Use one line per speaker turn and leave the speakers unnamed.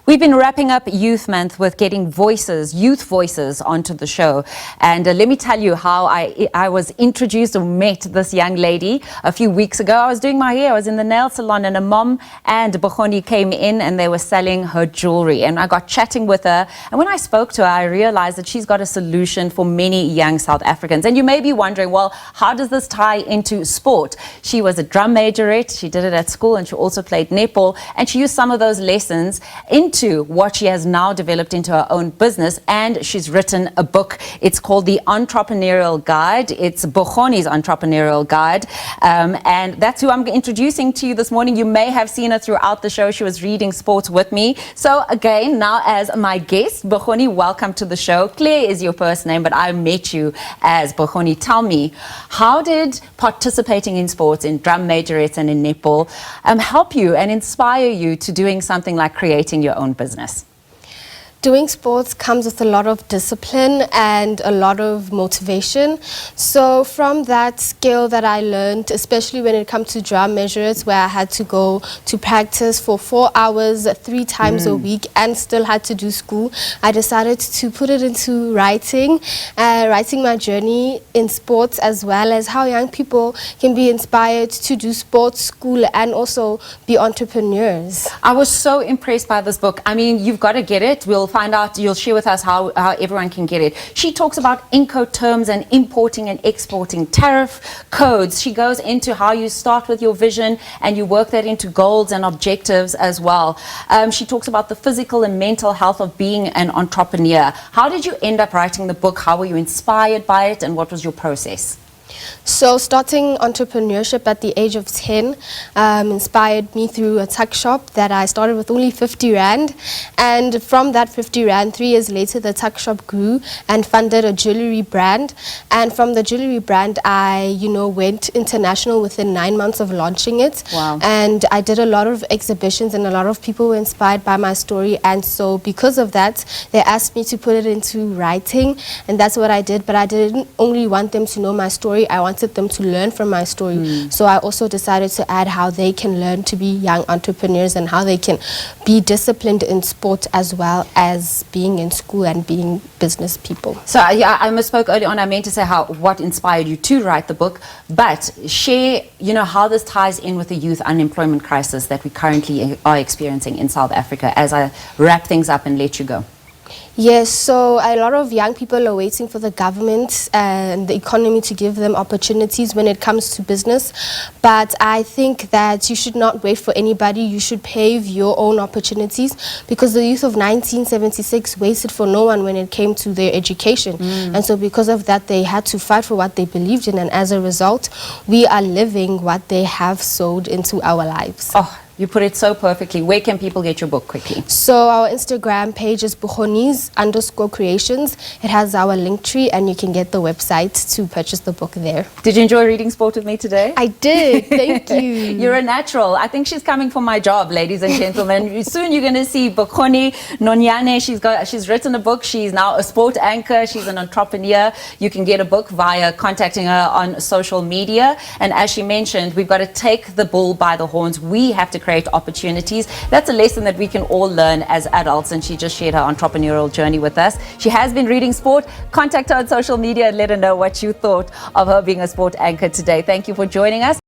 We've been wrapping up Youth Month with getting youth voices onto the show. And let me tell you how I was introduced or met this young lady a few weeks ago. I was doing my hair, I was in the nail salon, and a mom and Bokgoni came in and they were selling her jewelry. And I got chatting with her. And when I spoke to her, I realized that she's got a solution for many young South Africans. And you may be wondering, well, how does this tie into sport? She was a drum majorette. She did it at school, and she also played netball. And she used some of those lessons into what she has now developed into her own business, and she's written a book. It's called the Entrepreneurial Guide. It's Bokgoni's Entrepreneurial Guide, and that's who I'm introducing to you this morning. You may have seen her throughout the show. She was reading sports with me. So again, now as my guest, Bokgoni, welcome to the show. Claire is your first name, but I met you as Bokgoni. Tell me, how did participating in sports, in drum majorettes and in netball, help you and inspire you to doing something like creating your own business?
Doing sports comes with a lot of discipline and a lot of motivation. So from that skill that I learned, especially when it comes to drum measures, where I had to go to practice for 4 hours, 3 times a week, and still had to do school, I decided to put it into writing my journey in sports, as well as how young people can be inspired to do sports, school, and also be entrepreneurs.
I was so impressed by this book. I mean, you've got to get it. We'll find out, you'll share with us how everyone can get it. She talks about Incoterms and importing and exporting, tariff codes. She goes into how you start with your vision and you work that into goals and objectives as well. She talks about the physical and mental health of being an entrepreneur. How did you end up writing the book? How were you inspired by it, and what was your process?
So starting entrepreneurship at the age of 10 inspired me through a tuck shop that I started with only 50 Rand. And from that 50 Rand, 3 years later, the tuck shop grew and funded a jewelry brand. And from the jewelry brand, I, went international within 9 months of launching it.
Wow.
And I did a lot of exhibitions, and a lot of people were inspired by my story. And so because of that, they asked me to put it into writing. And that's what I did. But I didn't only want them to know my story. I wanted them to learn from my story. So I also decided to add how they can learn to be young entrepreneurs and how they can be disciplined in sport as well as being in school and being business people.
So yeah, I misspoke earlier on. I meant to say what inspired you to write the book, but share, how this ties in with the youth unemployment crisis that we currently are experiencing in South Africa, as I wrap things up and let you go.
Yes, so a lot of young people are waiting for the government and the economy to give them opportunities when it comes to business. But I think that you should not wait for anybody. You should pave your own opportunities, because the youth of 1976 waited for no one when it came to their education. And so because of that, they had to fight for what they believed in. And as a result, we are living what they have sowed into our lives.
Oh, you put it so perfectly. Where can people get your book quickly?
So our Instagram page is Bokgoni's_creations. It has our link tree, and you can get the website to purchase the book there.
Did you enjoy reading sport with me today?
I did. Thank you.
You're a natural. I think she's coming for my job, ladies and gentlemen. Soon you're going to see Bokgoni Nonyane. She's written a book. She's now a sport anchor. She's an entrepreneur. You can get a book via contacting her on social media. And as she mentioned, we've got to take the bull by the horns. We have to create opportunities. That's a lesson that we can all learn as adults, and she just shared her entrepreneurial journey with us. She has been reading sport. Contact her on social media and let her know what you thought of her being a sport anchor today. Thank you for joining us.